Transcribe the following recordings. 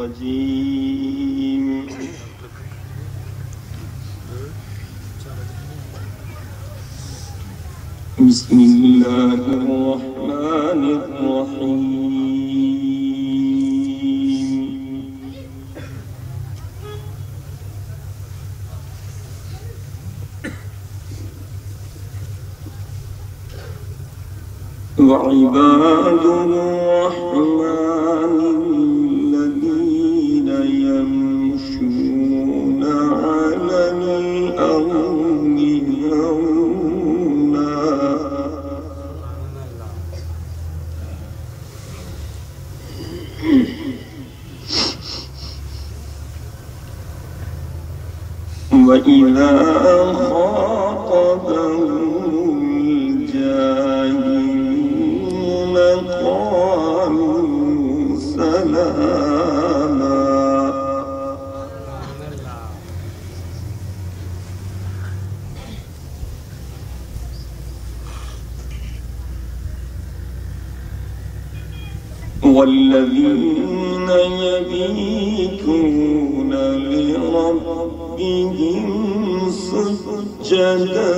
الرجيم. بسم الله الرحمن الرحيم. وعباد الرحمن الذين يمشون على الأرض هونا وإذا خاطبهم الجاهلون قالوا سلاما. والذين يبيتون لربهم سجدا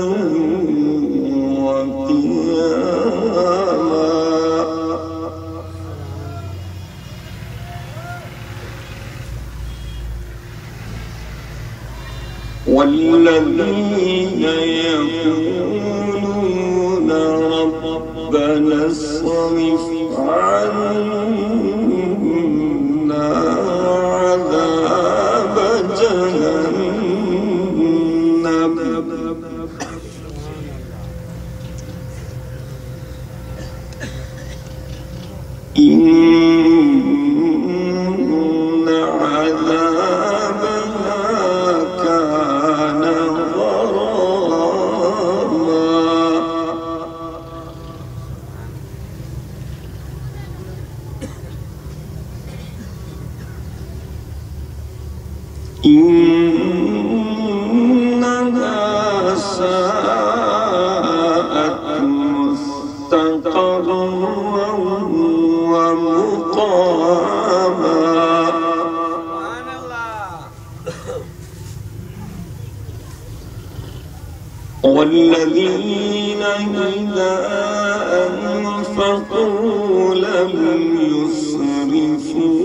وقياما. والذين يقولون ربنا اصرف عنا عذاب جهنم إن عذابها كان غراما. إنها ساءت مستقرا ومقاما. والذين إذا أنفقوا لم يسرفوا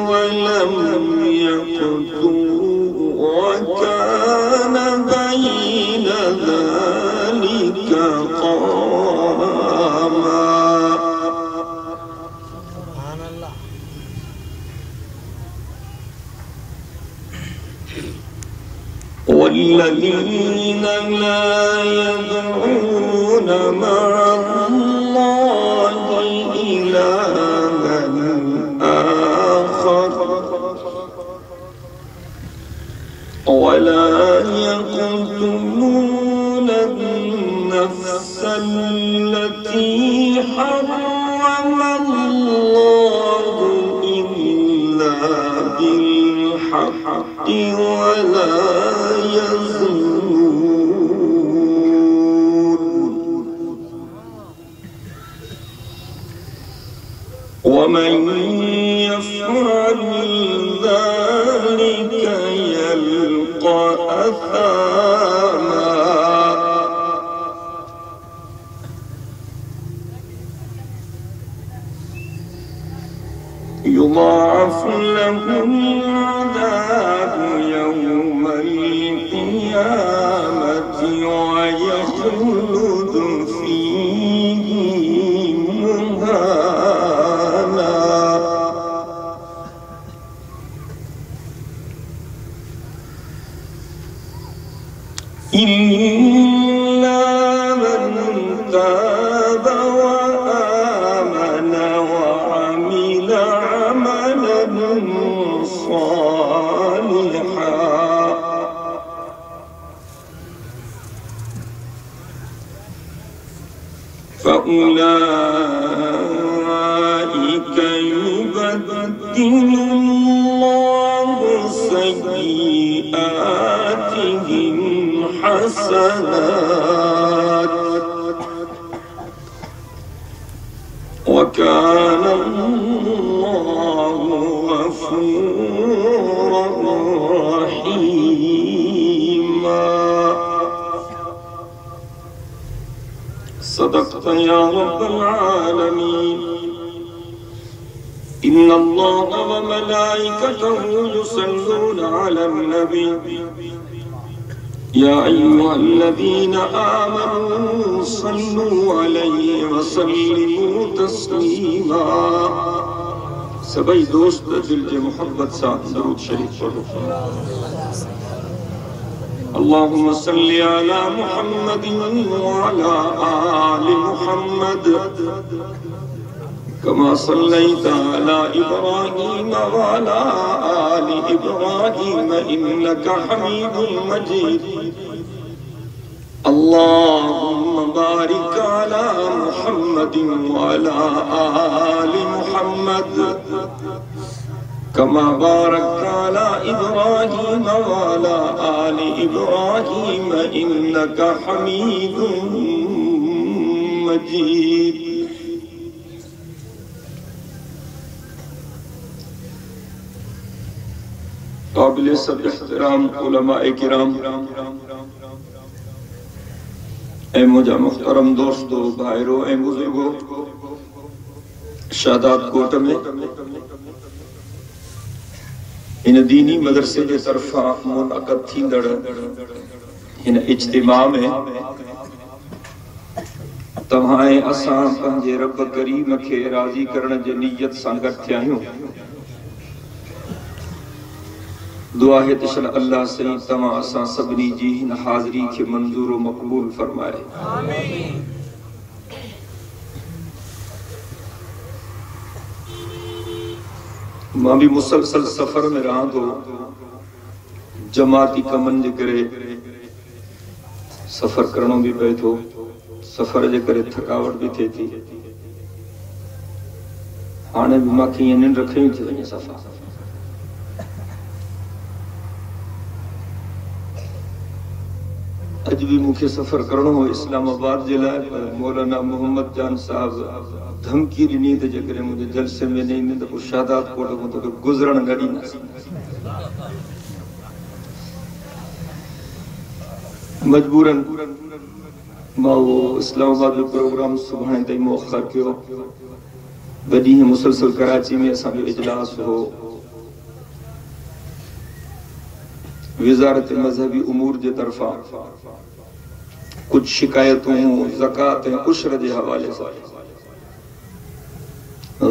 ولم يقتروا وكان بين ذلك قواما. والذين لا يدعون مع الله إلها آخر ولا يقتلون النفس التي حرم الله إلا بالحق ولا يزنون. ومن يفعل ذلك يلقى أثاما. يضاعف له العذاب يوم القيامة ويخلد فيه مهانا. إلا من تاب وآمن وعمل عملا صالحا فأولئك يبدل الله سيئاتهم حسنات وكان الله غفورا غفورا رحيما صدقت يا رب العالمين إن الله وملائكته يصلون على النبي يا أيها الذين آمنوا صلوا عليه وسلموا تسليما سبھی دوست دل کے محبت ساتھ درود شریف پڑھو اللهم صل على محمد وعلى آل محمد كما صليت على إبراهيم وعلى آل إبراهيم إنك حميد مجيد اللهم بارك على محمد وعلى آل محمد كما باركت على إبراهيم وعلى آل إبراهيم إنك حميد مجيد قابل सब احترام उलमा किराम ऐ मुझा मुहतरम दोस्तों भाइरों ऐ बुजुर्गों शादात कोट में इन दीनी मदरसे के तरफा मुनअक़द थींदड़ इन इज्तिमा में तव्हां असां पंहिंजे रब करीम खे राज़ी करण जे नियत सां गॾु थिया आहियूं दुआ है तशल अल्लाह से तमा असा सबनी जी हिन हाज़री के मंजूर व मकबूल फरमाए आमीन। मां भी मुसलसल सफर में रहा तो जमाती कमन जे करे सफर करणो भी पए थो सफर जे करे थकावट भी थे थी हाणे भी मां कीअं निंड खई थी वञे सफ़ा अज भी मुझे सफर करणो हो इस्लामाबाद जे लाइ पर मौलाना मोहम्मद जान साहब धमकी ॾिनी त जेकॾहिं मुंहिंजे जलसे में न ईंदे त पोइ शादात कोट खां तोखे गुज़रण न ॾींदासीं मजबूरन मां वो इस्लामाबाद जो प्रोग्राम सुभाणे ताईं मुअख़र कयो ॿ ॾींहं मुसलसल कराची में असांजो इजलास हो वज़ारत मज़हबी उमूर जे तरफा कुछ शिकायतों ज़कात ऐं उश्र जे हवाले सां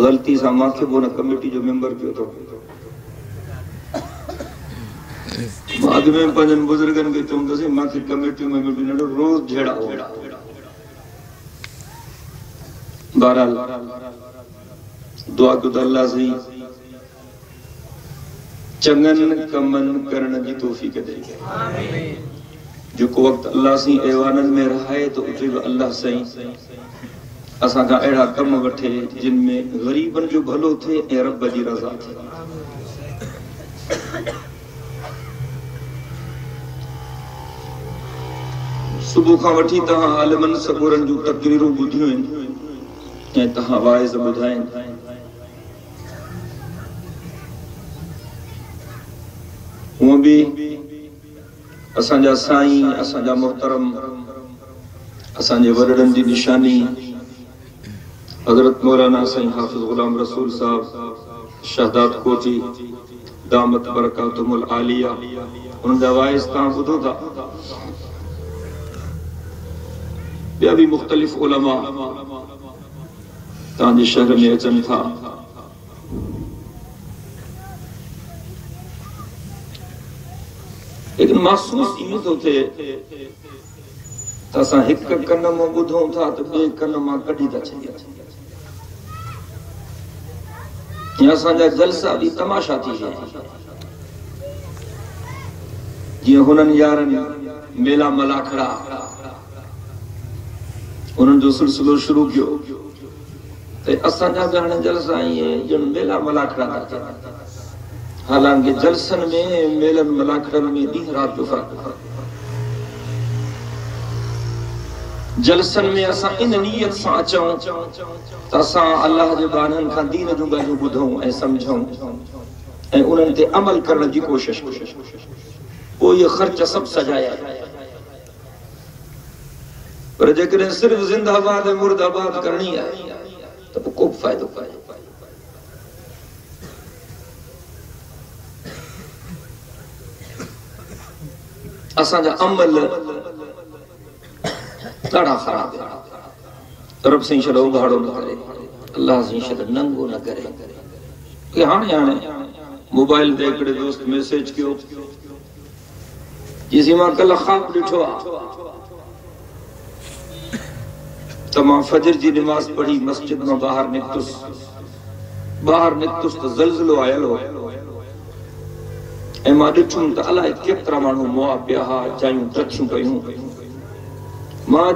ग़लती सां मांखे बि उन कमेटी जो मेंबर कयो अथऊं मां अॻु में पंहिंजनि बुज़ुर्गनि खे चवंदुसि मांखे कमेटी में ॾिनो रोज़ जहिड़ा हो बहरहाल दुआ कयो त अल्लाह साईं चंगन कमन करण जी तौफीक दे आमीन। जो को वक्त अल्लाह सी ऐवानन में रहाए तो उठे अल्लाह साईं असा का अड़ा कम वठे जिन में गरीबन जो भलो थे ऐं रब जी रज़ा थे सुबह का वठी तहां आलिमन सबूरन जो तकरीरूं ॿुधियूं आहिनि ऐं तहां वाइज़ ॿुधाइनि वो भी असांजा साईं असांजा मोहतरम असांजे वॾड़नि जी निशानी हज़रत मौलाना साईं हाफ़िज़ ग़ुलाम रसूल साहब शहादात कोटी दामत बरकातुहुल आलिया उनजा वाइज़ तव्हां ॿुधो था ॿिया भी मुख़्तलिफ़ उलमा तव्हांजे शहर में अचनि था लेकिन महसूस इहो थो थिए त असां हिक कन मां ॿुधूं था त ॿिए कन मां कढी था छॾियूं या असांजा जलसा भी तमाशा थी विया जीअं हुननि यारनि मेला मलाखड़ा उन्हनि जो सिलसिलो शुरू कयो त असांजा बि हाणे जलसा ईअं ॼण मेला मलाखड़ा था थियनि हालांकि जलसन में मेलन मलाखड़न में ॾींहुं राति जो फ़र्क़ु जलसन में असां इन नियत सां अचूं त असां अल्लाह जे बाननि खां दीन जूं ॻाल्हियूं ॿुधूं ऐं सम्झूं ऐं उन्हनि ते अमल करण जी कोशिश कयो। पोइ इहे ख़र्च सभु सजाया, पर जेकॾहिं सिर्फ़ ज़िंदाबाद ऐं मुर्दाबाद करणी आहे त पोइ को बि फ़ाइदो कान्हे। असांजा अमल ॾाढा ख़राब आहिनि। रब साईं छॾो उघाड़ो न करे, अल्लाह साईं छॾो नंगो न करे। हाणे मोबाइल ते हिकिड़े दोस्त मैसेज कयो, जिसी मां कल्ह ख़्वाब ॾिठो आहे त मां फजर जी नमाज़ पढ़ी मस्जिद मां ॿाहिरि निकितुसि त ज़लज़लो आयल हो ऐं मां ॾिठुमि त अलाए केतिरा माण्हू मुआ पिया हा, जायूं ट्रचियूं कयूं। मां